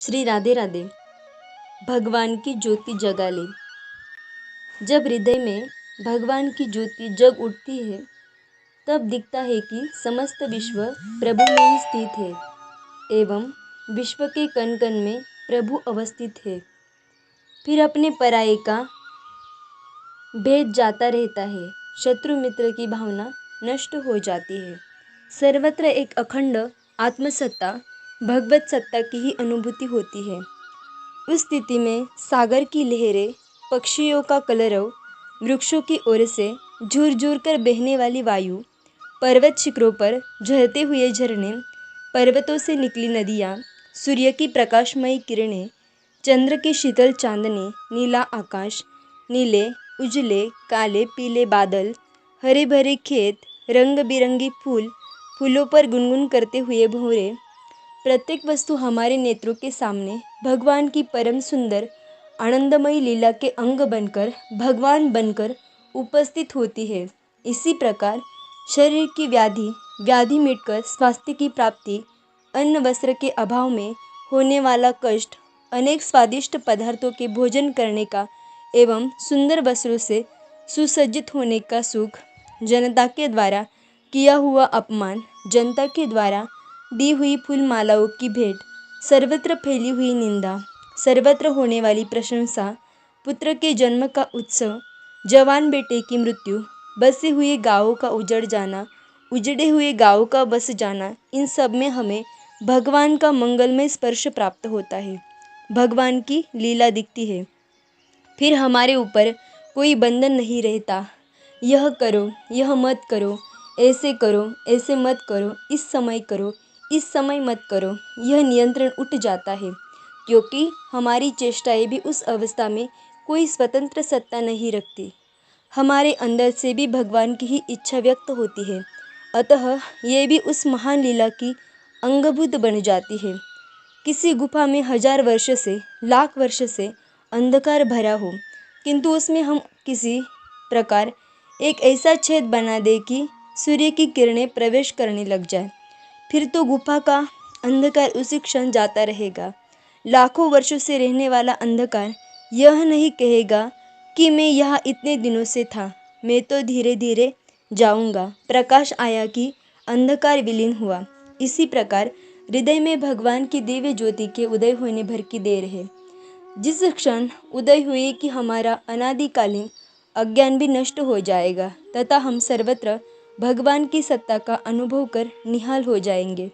श्री राधे राधे। भगवान की ज्योति जगा ले। जब हृदय में भगवान की ज्योति जग उठती है तब दिखता है कि समस्त विश्व प्रभु में ही स्थित है एवं विश्व के कण कण में प्रभु अवस्थित है। फिर अपने पराये का भेद जाता रहता है, शत्रु मित्र की भावना नष्ट हो जाती है। सर्वत्र एक अखंड आत्मसत्ता भगवत सत्ता की ही अनुभूति होती है। उस स्थिति में सागर की लहरें, पक्षियों का कलरव, वृक्षों की ओर से झुरझुर कर बहने वाली वायु, पर्वत शिखरों पर झरते हुए झरने, पर्वतों से निकली नदियाँ, सूर्य की प्रकाशमयी किरणें, चंद्र की शीतल चांदनी, नीला आकाश, नीले उजले काले पीले बादल, हरे भरे खेत, रंग बिरंगी फूल, फूलों पर गुनगुन करते हुए भंवरे, प्रत्येक वस्तु हमारे नेत्रों के सामने भगवान की परम सुंदर आनंदमयी लीला के अंग बनकर भगवान बनकर उपस्थित होती है। इसी प्रकार शरीर की व्याधि मिटकर स्वास्थ्य की प्राप्ति, अन्न वस्त्र के अभाव में होने वाला कष्ट, अनेक स्वादिष्ट पदार्थों के भोजन करने का एवं सुंदर वस्त्रों से सुसज्जित होने का सुख, जनता के द्वारा किया हुआ अपमान, जनता के द्वारा दी हुई फूल मालाओं की भेंट, सर्वत्र फैली हुई निंदा, सर्वत्र होने वाली प्रशंसा, पुत्र के जन्म का उत्सव, जवान बेटे की मृत्यु, बसे हुए गांवों का उजड़ जाना, उजड़े हुए गांवों का बस जाना, इन सब में हमें भगवान का मंगलमय स्पर्श प्राप्त होता है। भगवान की लीला दिखती है। फिर हमारे ऊपर कोई बंधन नहीं रहता। यह करो, यह मत करो, ऐसे मत करो, इस समय मत करो, यह नियंत्रण उठ जाता है, क्योंकि हमारी चेष्टाएं भी उस अवस्था में कोई स्वतंत्र सत्ता नहीं रखती। हमारे अंदर से भी भगवान की ही इच्छा व्यक्त होती है, अतः ये भी उस महान लीला की अंगभूत बन जाती है। किसी गुफा में 1000 वर्ष से, लाख वर्ष से अंधकार भरा हो, किंतु उसमें हम किसी प्रकार एक ऐसा छेद बना दे कि सूर्य की किरणें प्रवेश करने लग जाए, फिर तो गुफा का अंधकार उसी क्षण जाता रहेगा। लाखों वर्षों से रहने वाला अंधकार यह नहीं कहेगा कि मैं यहाँ इतने दिनों से था, मैं तो धीरे धीरे जाऊँगा। प्रकाश आया कि अंधकार विलीन हुआ। इसी प्रकार हृदय में भगवान की दिव्य ज्योति के उदय होने भर की देर है। जिस क्षण उदय हुई कि हमारा अनादिकालीन अज्ञान भी नष्ट हो जाएगा तथा हम सर्वत्र भगवान की सत्ता का अनुभव कर निहाल हो जाएंगे।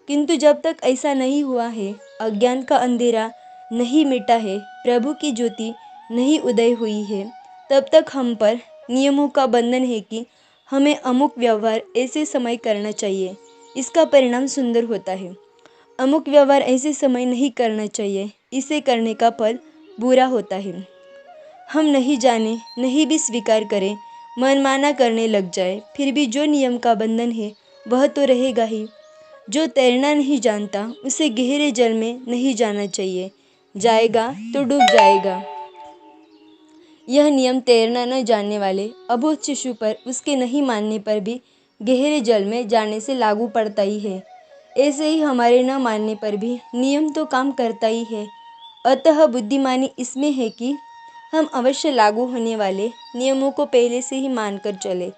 किंतु जब तक ऐसा नहीं हुआ है, अज्ञान का अंधेरा नहीं मिटा है, प्रभु की ज्योति नहीं उदय हुई है, तब तक हम पर नियमों का बंधन है कि हमें अमुक व्यवहार ऐसे समय करना चाहिए, इसका परिणाम सुंदर होता है। अमुक व्यवहार ऐसे समय नहीं करना चाहिए, इसे करने का फल बुरा होता है। हम नहीं जाने, नहीं भी स्वीकार करें, मनमाना करने लग जाए, फिर भी जो नियम का बंधन है वह तो रहेगा ही। जो तैरना नहीं जानता उसे गहरे जल में नहीं जाना चाहिए, जाएगा तो डूब जाएगा। यह नियम तैरना न जानने वाले अबोध शिशु पर उसके नहीं मानने पर भी गहरे जल में जाने से लागू पड़ता ही है। ऐसे ही हमारे न मानने पर भी नियम तो काम करता ही है। अतः बुद्धिमानी इसमें है कि हम अवश्य लागू होने वाले नियमों को पहले से ही मानकर चले।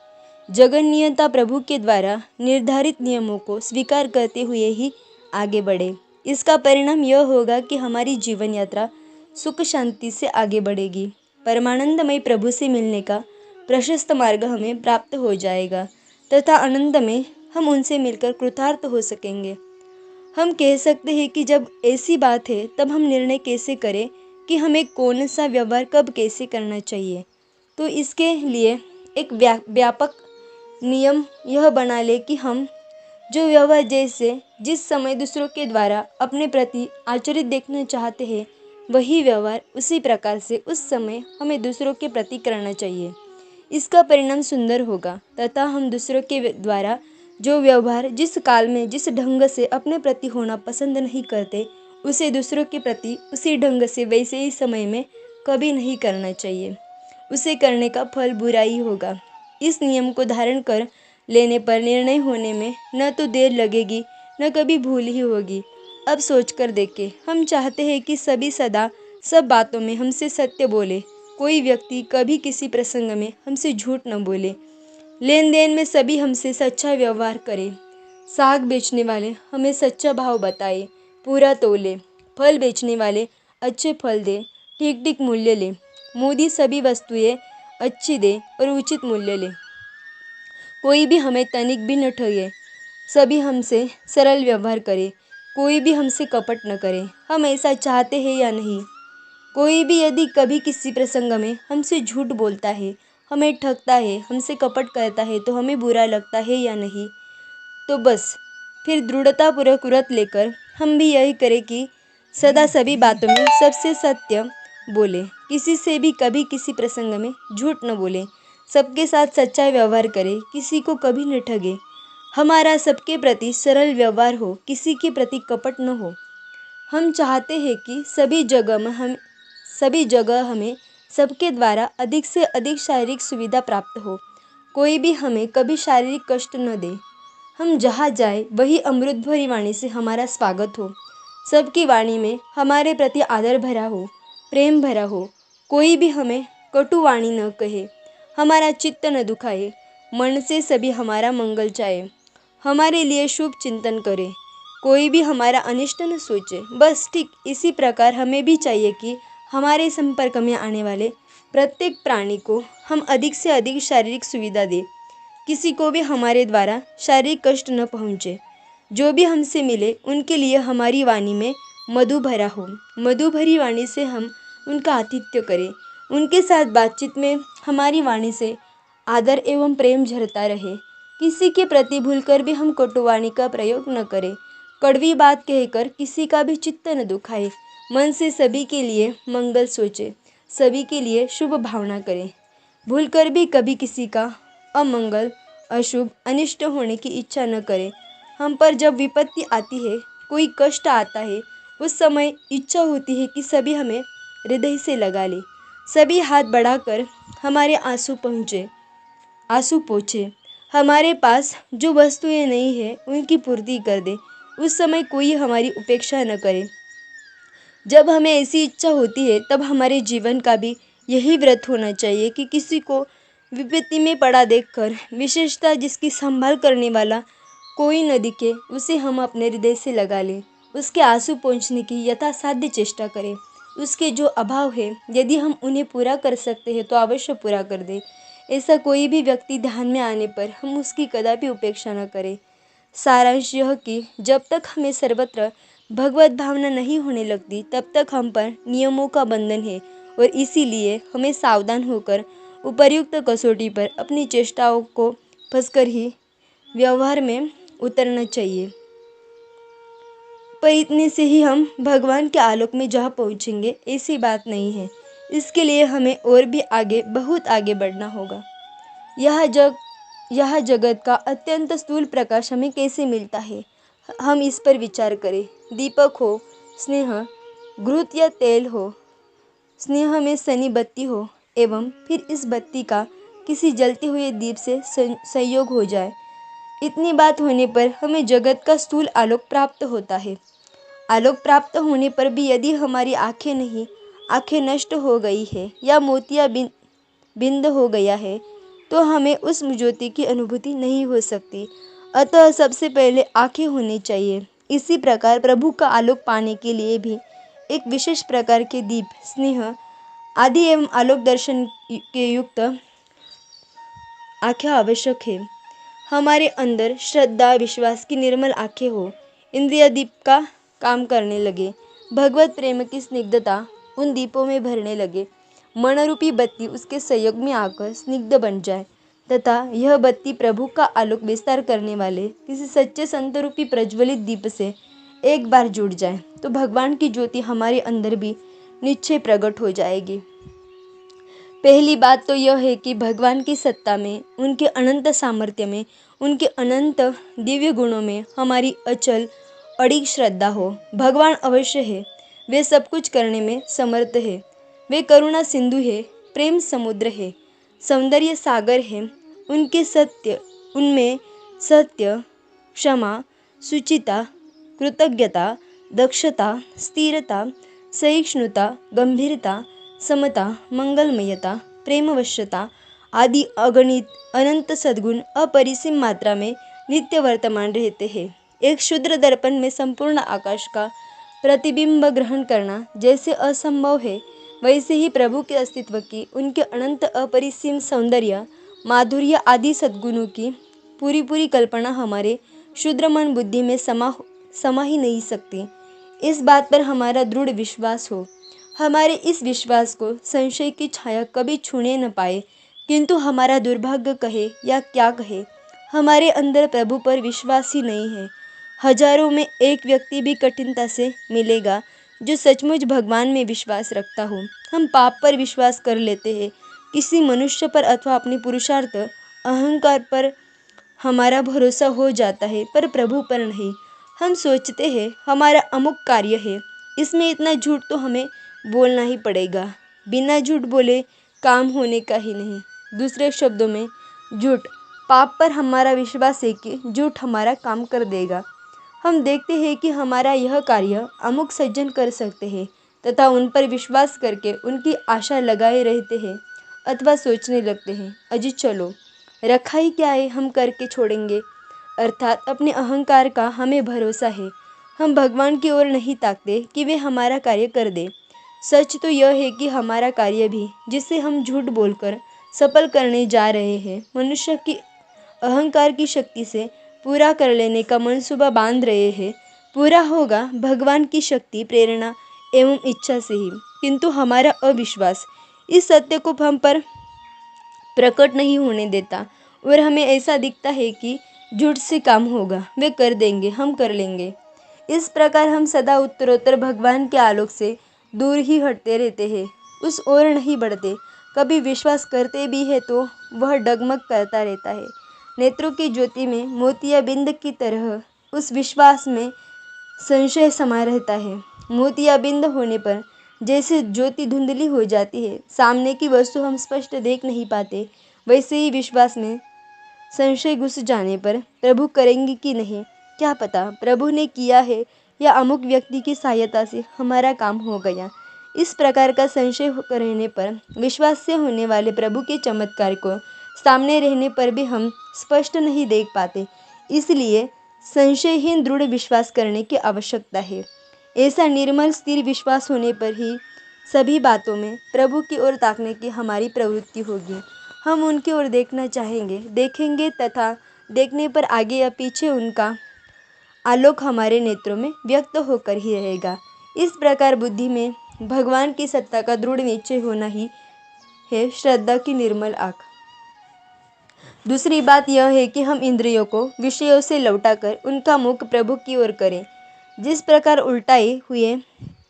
जगन्नियंता प्रभु के द्वारा निर्धारित नियमों को स्वीकार करते हुए ही आगे बढ़े। इसका परिणाम यह होगा कि हमारी जीवन यात्रा सुख शांति से आगे बढ़ेगी। परमानंदमय प्रभु से मिलने का प्रशस्त मार्ग हमें प्राप्त हो जाएगा तथा आनंद में हम उनसे मिलकर कृतार्थ हो सकेंगे। हम कह सकते हैं कि जब ऐसी बात है तब हम निर्णय कैसे करें कि हमें कौन सा व्यवहार कब कैसे करना चाहिए। तो इसके लिए एक व्यापक नियम यह बना ले कि हम जो व्यवहार जैसे जिस समय दूसरों के द्वारा अपने प्रति आचरित देखना चाहते हैं, वही व्यवहार उसी प्रकार से उस समय हमें दूसरों के प्रति करना चाहिए। इसका परिणाम सुंदर होगा तथा हम दूसरों के द्वारा जो व्यवहार जिस काल में जिस ढंग से अपने प्रति होना पसंद नहीं करते, उसे दूसरों के प्रति उसी ढंग से वैसे ही समय में कभी नहीं करना चाहिए। उसे करने का फल बुरा ही होगा। इस नियम को धारण कर लेने पर निर्णय होने में न तो देर लगेगी, न कभी भूल ही होगी। अब सोचकर देखें, हम चाहते हैं कि सभी सदा सब बातों में हमसे सत्य बोले, कोई व्यक्ति कभी किसी प्रसंग में हमसे झूठ न बोले, लेन देन में सभी हमसे सच्चा व्यवहार करें, साग बेचने वाले हमें सच्चा भाव बताए, पूरा तोले, फल बेचने वाले अच्छे फल दे, ठीक ठीक मूल्य ले, मोदी सभी वस्तुएं अच्छी दे और उचित मूल्य ले, कोई भी हमें तनिक भी न ठगे, सभी हमसे सरल व्यवहार करे, कोई भी हमसे कपट न करे। हम ऐसा चाहते हैं या नहीं? कोई भी यदि कभी किसी प्रसंग में हमसे झूठ बोलता है, हमें ठगता है, हमसे कपट करता है तो हमें बुरा लगता है या नहीं? तो बस फिर दृढ़तापूर्वक व्रत लेकर हम भी यही करें कि सदा सभी बातों में सबसे सत्य बोले, किसी से भी कभी किसी प्रसंग में झूठ न बोले, सबके साथ सच्चा व्यवहार करें, किसी को कभी न ठगे, हमारा सबके प्रति सरल व्यवहार हो, किसी के प्रति कपट न हो। हम चाहते हैं कि सभी जगह हमें सबके द्वारा अधिक से अधिक शारीरिक सुविधा प्राप्त हो, कोई भी हमें कभी शारीरिक कष्ट न दे। हम जहाँ जाए वही अमृत भरी वाणी से हमारा स्वागत हो, सबकी वाणी में हमारे प्रति आदर भरा हो, प्रेम भरा हो, कोई भी हमें कटु वाणी न कहे, हमारा चित्त न दुखाए, मन से सभी हमारा मंगल चाहे, हमारे लिए शुभ चिंतन करे, कोई भी हमारा अनिष्ट न सोचे। बस ठीक इसी प्रकार हमें भी चाहिए कि हमारे संपर्क में आने वाले प्रत्येक प्राणी को हम अधिक से अधिक शारीरिक सुविधा दें, किसी को भी हमारे द्वारा शारीरिक कष्ट न पहुँचे, जो भी हमसे मिले उनके लिए हमारी वाणी में मधु भरा हो, मधु भरी वाणी से हम उनका आतिथ्य करें, उनके साथ बातचीत में हमारी वाणी से आदर एवं प्रेम झरता रहे, किसी के प्रति भूलकर भी हम कटुवाणी का प्रयोग न करें, कड़वी बात कहकर किसी का भी चित्त न दुखाए, मन से सभी के लिए मंगल सोचे, सभी के लिए शुभ भावना करें, भूलकर भी कभी किसी का अमंगल अशुभ अनिष्ट होने की इच्छा न करें। हम पर जब विपत्ति आती है, कोई कष्ट आता है, उस समय इच्छा होती है कि सभी हमें हृदय से लगा ले, सभी हाथ बढ़ाकर हमारे आंसू पोंछे, हमारे पास जो वस्तुएं नहीं है उनकी पूर्ति कर दे, उस समय कोई हमारी उपेक्षा न करे। जब हमें ऐसी इच्छा होती है तब हमारे जीवन का भी यही व्रत होना चाहिए कि किसी को विपत्ति में पड़ा देखकर, विशेषतः जिसकी संभाल करने वाला कोई न दिखे, उसे हम अपने हृदय से लगा लें, उसके आंसू पोंछने की यथासाध्य चेष्टा करें, उसके जो अभाव है यदि हम उन्हें पूरा कर सकते हैं तो अवश्य पूरा कर दें। ऐसा कोई भी व्यक्ति ध्यान में आने पर हम उसकी कदापि उपेक्षा न करें। सारांश यह कि जब तक हमें सर्वत्र भगवत भावना नहीं होने लगती तब तक हम पर नियमों का बंधन है, और इसीलिए हमें सावधान होकर उपर्युक्त कसौटी पर अपनी चेष्टाओं को फंसकर ही व्यवहार में उतरना चाहिए। पर इतने से ही हम भगवान के आलोक में जहाँ पहुँचेंगे ऐसी बात नहीं है, इसके लिए हमें और भी आगे बहुत आगे बढ़ना होगा। यह जगत का अत्यंत स्थूल प्रकाश हमें कैसे मिलता है, हम इस पर विचार करें। दीपक हो स्नेह, घृत या तेल हो, स्नेह में सनी बत्ती हो एवं फिर इस बत्ती का किसी जलते हुए दीप से संयोग हो जाए, इतनी बात होने पर हमें जगत का स्थूल आलोक प्राप्त होता है। आलोक प्राप्त होने पर भी यदि हमारी आंखें नष्ट हो गई है या मोतिया बिंद हो गया है तो हमें उस ज्योति की अनुभूति नहीं हो सकती। अतः सबसे पहले आंखें होनी चाहिए। इसी प्रकार प्रभु का आलोक पाने के लिए भी एक विशेष प्रकार के दीप, स्नेह आदि एवं आलोक दर्शन के युक्त आंखें आवश्यक है। हमारे अंदर श्रद्धा विश्वास की निर्मल आंखें हो, इंद्रिय दीप का काम करने लगे, भगवत प्रेम की स्निग्धता उन दीपों में भरने लगे, मन रूपी बत्ती उसके संयोग में आकर स्निग्ध बन जाए तथा यह बत्ती प्रभु का आलोक विस्तार करने वाले किसी सच्चे संत रूपी प्रज्वलित दीप से एक बार जुड़ जाए तो भगवान की ज्योति हमारे अंदर भी निश्चय प्रकट हो जाएगी। पहली बात तो यह है कि भगवान की सत्ता में, उनके अनंत सामर्थ्य में, उनके अनंत दिव्य गुणों में हमारी अचल अड़िग श्रद्धा हो। भगवान अवश्य है, वे सब कुछ करने में समर्थ है, वे करुणा सिंधु है, प्रेम समुद्र है, सौंदर्य सागर है, उनमें सत्य, क्षमा, सुचिता, कृतज्ञता, दक्षता, स्थिरता, सहिष्णुता, गंभीरता, समता, मंगलमयता, प्रेमवश्यता आदि अगणित अनंत सद्गुण अपरिसीम मात्रा में नित्य वर्तमान रहते हैं। एक क्षुद्र दर्पण में संपूर्ण आकाश का प्रतिबिंब ग्रहण करना जैसे असंभव है, वैसे ही प्रभु के अस्तित्व की, उनके अनंत अपरिसीम सौंदर्य, माधुर्य आदि सद्गुणों की पूरी कल्पना हमारे क्षुद्र मन बुद्धि में समा ही नहीं सकती। इस बात पर हमारा दृढ़ विश्वास हो। हमारे इस विश्वास को संशय की छाया कभी छूने न पाए। किंतु हमारा दुर्भाग्य कहे या क्या कहे, हमारे अंदर प्रभु पर विश्वास ही नहीं है। हजारों में एक व्यक्ति भी कठिनता से मिलेगा जो सचमुच भगवान में विश्वास रखता हो। हम पाप पर विश्वास कर लेते हैं, किसी मनुष्य पर अथवा अपने पुरुषार्थ अहंकार पर हमारा भरोसा हो जाता है, पर प्रभु पर नहीं। हम सोचते हैं हमारा अमुक कार्य है, इसमें इतना झूठ तो हमें बोलना ही पड़ेगा। बिना झूठ बोले काम होने का ही नहीं। दूसरे शब्दों में, झूठ पाप पर हमारा विश्वास है कि झूठ हमारा काम कर देगा। हम देखते हैं कि हमारा यह कार्य अमुक सज्जन कर सकते हैं तथा उन पर विश्वास करके उनकी आशा लगाए रहते हैं अथवा सोचने लगते हैं, अजी चलो रखा ही क्या है, हम करके छोड़ेंगे। अर्थात अपने अहंकार का हमें भरोसा है। हम भगवान की ओर नहीं ताकते कि वे हमारा कार्य कर दे। सच तो यह है कि हमारा कार्य भी, जिसे हम झूठ बोलकर सफल करने जा रहे हैं, मनुष्य की अहंकार की शक्ति से पूरा कर लेने का मनसूबा बांध रहे हैं, पूरा होगा भगवान की शक्ति, प्रेरणा एवं इच्छा से ही। किंतु हमारा अविश्वास इस सत्य को हम पर प्रकट नहीं होने देता और हमें ऐसा दिखता है कि झूठ से काम होगा, वे कर देंगे, हम कर लेंगे। इस प्रकार हम सदा उत्तरोत्तर भगवान के आलोक से दूर ही हटते रहते हैं, उस ओर नहीं बढ़ते। कभी विश्वास करते भी है तो वह डगमग करता रहता है। नेत्रों की ज्योति में मोतियाबिंद की तरह उस विश्वास में संशय समा रहता है। मोतियाबिंद होने पर जैसे ज्योति धुंधली हो जाती है, सामने की वस्तु हम स्पष्ट देख नहीं पाते, वैसे ही विश्वास में संशय घुस जाने पर प्रभु करेंगे कि नहीं, क्या पता प्रभु ने किया है या अमुक व्यक्ति की सहायता से हमारा काम हो गया। इस प्रकार का संशय रहने पर विश्वास से होने वाले प्रभु के चमत्कार को सामने रहने पर भी हम स्पष्ट नहीं देख पाते। इसलिए संशयहीन दृढ़ विश्वास करने की आवश्यकता है। ऐसा निर्मल स्थिर विश्वास होने पर ही सभी बातों में प्रभु की ओर ताकने की हमारी प्रवृत्ति होगी। हम उनकी ओर देखना चाहेंगे, देखेंगे तथा देखने पर आगे या पीछे उनका आलोक हमारे नेत्रों में व्यक्त होकर ही रहेगा। इस प्रकार बुद्धि में भगवान की सत्ता का दृढ़ निश्चय होना ही है श्रद्धा की निर्मल आँख। दूसरी बात यह है कि हम इंद्रियों को विषयों से लौटाकर उनका मुख प्रभु की ओर करें। जिस प्रकार उल्टाए हुए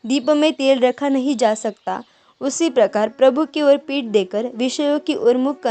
दीप में तेल रखा नहीं जा सकता, उसी प्रकार प्रभु की ओर पीठ देकर विषयों की ओर मुख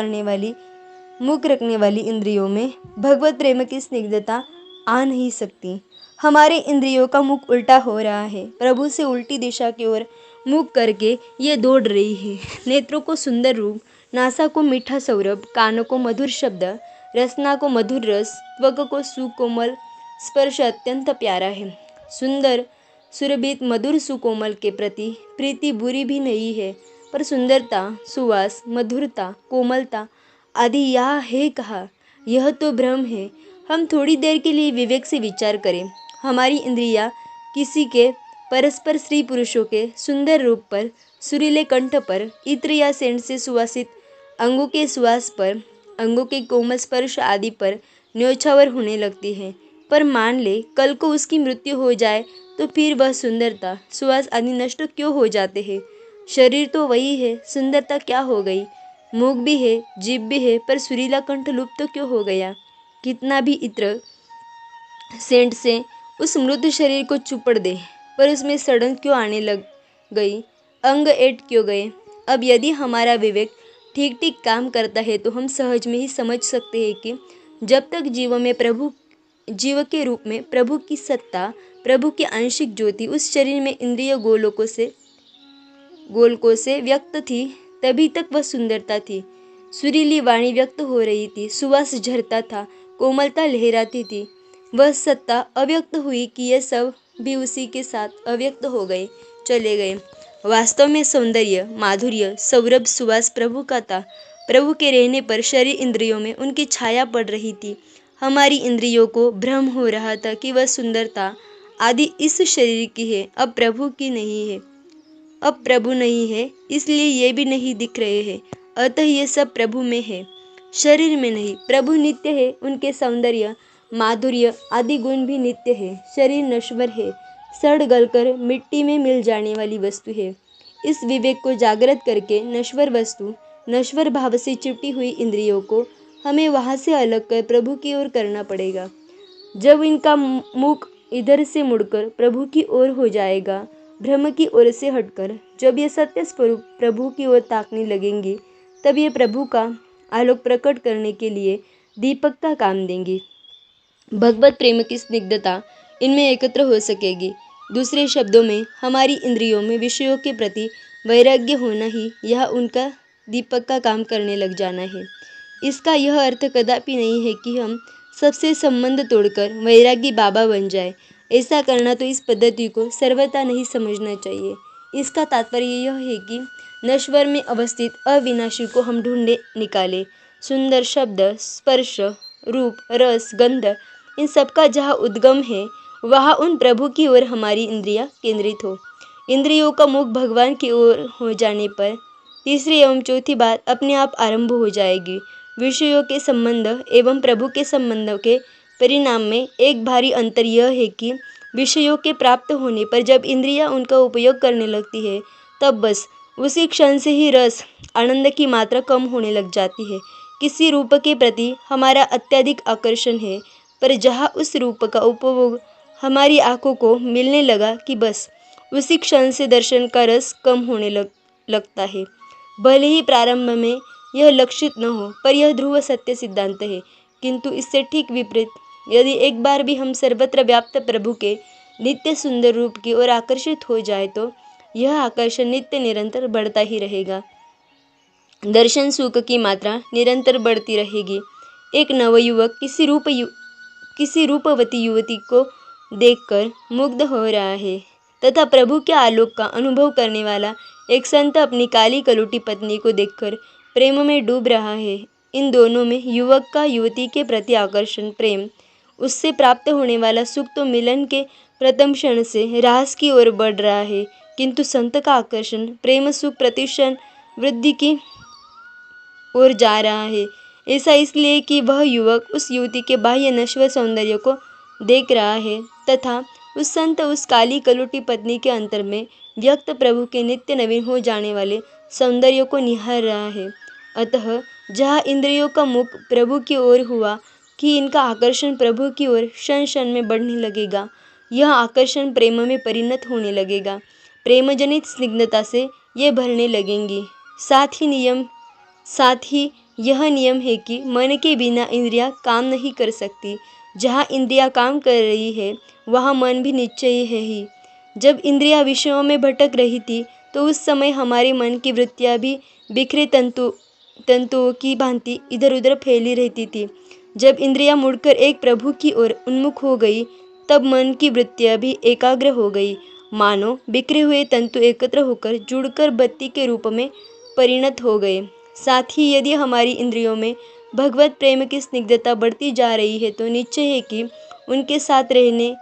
रखने वाली इंद्रियों में भगवत प्रेम की स्निग्धता आ नहीं सकती। हमारे इंद्रियों का मुख उल्टा हो रहा है, प्रभु से उल्टी दिशा की ओर मुख करके ये दौड़ रही है। नेत्रों को सुंदर रूप, नासा को मीठा सौरभ, कानों को मधुर शब्द, रसना को मधुर रस, त्वक को सुकोमल स्पर्श अत्यंत प्यारा है। सुंदर सुरभित मधुर सुकोमल के प्रति प्रीति बुरी भी नहीं है, पर सुंदरता, सुवास, मधुरता, कोमलता आदि यहाँ है कहा, यह तो भ्रम है। हम थोड़ी देर के लिए विवेक से विचार करें। हमारी इंद्रियां किसी के परस्पर स्त्री पुरुषों के सुंदर रूप पर, सुरीले कंठ पर, इत्र या सेंट से सुवासित अंगों के सुवास पर, अंगों के कोमल स्पर्श आदि पर न्योछावर होने लगती है। पर मान ले कल को उसकी मृत्यु हो जाए तो फिर वह सुंदरता, सुवास आदि नष्ट क्यों हो जाते हैं? शरीर तो वही है, सुंदरता क्या हो गई? मुख भी है, जीभ भी है, पर सुरीला कंठ लुप्त तो क्यों हो गया? कितना भी इत्र सेंट से उस मृत शरीर को चुपड़ दे, पर उसमें सड़न क्यों आने लग गई? अंग ऐंठ क्यों गए? अब यदि हमारा विवेक ठीक ठीक काम करता है तो हम सहज में ही समझ सकते हैं कि जब तक जीव के रूप में प्रभु की सत्ता, प्रभु की आंशिक ज्योति उस शरीर में इंद्रिय गोलकों से व्यक्त थी, तभी तक वह सुंदरता थी। सुरीली वाणी व्यक्त हो रही थी, सुवास झरता था, कोमलता लहराती थी। वह सत्ता अव्यक्त हुई कि यह सब भी उसी के साथ अव्यक्त हो गए, चले गए। वास्तव में सौंदर्य, माधुर्य, सौरभ, सुवास प्रभु का था। प्रभु के रहने पर शरीर इंद्रियों में उनकी छाया पड़ रही थी। हमारी इंद्रियों को भ्रम हो रहा था कि वह सुंदरता आदि इस शरीर की है, अब प्रभु की नहीं है। अब प्रभु नहीं है, इसलिए ये भी नहीं दिख रहे हैं। अतः ये सब प्रभु में है, शरीर में नहीं। प्रभु नित्य है, उनके सौंदर्य, माधुर्य आदि गुण भी नित्य है। शरीर नश्वर है, सड़ गलकर मिट्टी में मिल जाने वाली वस्तु है। इस विवेक को जागृत करके नश्वर वस्तु, नश्वर भाव से चिपटी हुई इंद्रियों को हमें वहाँ से अलग कर प्रभु की ओर करना पड़ेगा। जब इनका मुख इधर से मुड़कर प्रभु की ओर हो जाएगा, ब्रह्म की ओर से हटकर जब ये सत्य स्वरूप प्रभु की ओर ताकने लगेंगे, तब ये प्रभु का आलोक प्रकट करने के लिए दीपक का काम देंगे। भगवत प्रेम की स्निग्धता इनमें एकत्र हो सकेगी। दूसरे शब्दों में, हमारी इंद्रियों में विषयों के प्रति वैराग्य होना ही यह उनका दीपक का काम करने लग जाना है। इसका यह अर्थ कदापि नहीं है कि हम सबसे संबंध तोड़कर वैरागी बाबा बन जाए। ऐसा करना तो इस पद्धति को सर्वथा नहीं समझना चाहिए। इसका तात्पर्य यह है कि नश्वर में अवस्थित अविनाशी को हम ढूंढे निकाले। सुंदर शब्द, स्पर्श, रूप, रस, गंध, इन सबका जहाँ उद्गम है, वहाँ उन प्रभु की ओर हमारी इंद्रियां केंद्रित हो। इंद्रियों का मुख भगवान की ओर हो जाने पर तीसरी एवं चौथी बात अपने आप आरंभ हो जाएगी। विषयों के संबंध एवं प्रभु के संबंध के परिणाम में एक भारी अंतर यह है कि विषयों के प्राप्त होने पर जब इंद्रियां उनका उपयोग करने लगती है, तब बस उसी क्षण से ही रस, आनंद की मात्रा कम होने लग जाती है। किसी रूप के प्रति हमारा अत्यधिक आकर्षण है, पर जहाँ उस रूप का उपभोग हमारी आंखों को मिलने लगा कि बस उसी क्षण से दर्शन का रस कम होने लगता है। भले ही प्रारंभ में यह लक्षित न हो, पर यह ध्रुव सत्य सिद्धांत है। किंतु इससे ठीक विपरीत, यदि एक बार भी हम सर्वत्र व्याप्त प्रभु के नित्य सुंदर रूप की ओर आकर्षित हो जाए, तो यह आकर्षण नित्य निरंतर बढ़ता ही रहेगा। दर्शन सुख की मात्रा निरंतर बढ़ती रहेगी। एक नवयुवक किसी रूपवती युवती को देखकर मुग्ध हो रहा है, तथा प्रभु के आलोक का अनुभव करने वाला एक संत अपनी काली कलुटी पत्नी को देखकर प्रेम में डूब रहा है। इन दोनों में युवक का युवती के प्रति आकर्षण, प्रेम, उससे प्राप्त होने वाला सुख तो मिलन के प्रथम क्षण से रास की ओर बढ़ रहा है, किंतु संत का आकर्षण, प्रेम, सुख प्रतिक्षण वृद्धि की ओर जा रहा है। ऐसा इसलिए कि वह युवक उस युवती के बाह्य नश्वर सौंदर्य को देख रहा है, तथा उस संत उस काली कलुटी पत्नी के अंतर में व्यक्त प्रभु के नित्य नवीन हो जाने वाले सौंदर्य को निहार रहा है। अतः जहाँ इंद्रियों का मुख प्रभु की ओर हुआ कि इनका आकर्षण प्रभु की ओर क्षण क्षण में बढ़ने लगेगा। यह आकर्षण प्रेम में परिणत होने लगेगा। प्रेमजनित स्निग्धता से ये भरने लगेंगी। साथ ही यह नियम है कि मन के बिना इंद्रियां काम नहीं कर सकती। जहाँ इंद्रियां काम कर रही है, वहाँ मन भी निश्चय है ही। जब इंद्रियां विषयों में भटक रही थी, तो उस समय हमारे मन की वृत्तियां भी बिखरे तंतुओं की भांति इधर उधर फैली रहती थी। जब इंद्रियां मुड़कर एक प्रभु की ओर उन्मुख हो गई, तब मन की वृत्तियां भी एकाग्र हो गई, मानो बिखरे हुए तंतु एकत्र होकर जुड़कर बत्ती के रूप में परिणत हो गए। साथ ही यदि हमारी इंद्रियों में भगवत प्रेम की स्निग्धता बढ़ती जा रही है, तो निश्चय है कि उनके साथ रहने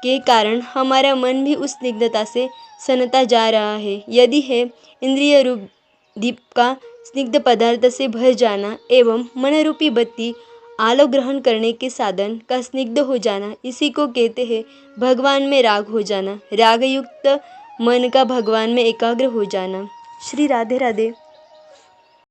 के कारण हमारा मन भी उस स्निग्धता से सनता जा रहा है। यदि है इंद्रिय रूप दीप का स्निग्ध पदार्थ से भर जाना एवं मन रूपी बत्ती आलोक ग्रहण करने के साधन का स्निग्ध हो जाना, इसी को कहते हैं भगवान में राग हो जाना। रागयुक्त मन का भगवान में एकाग्र हो जाना। श्री राधे राधे।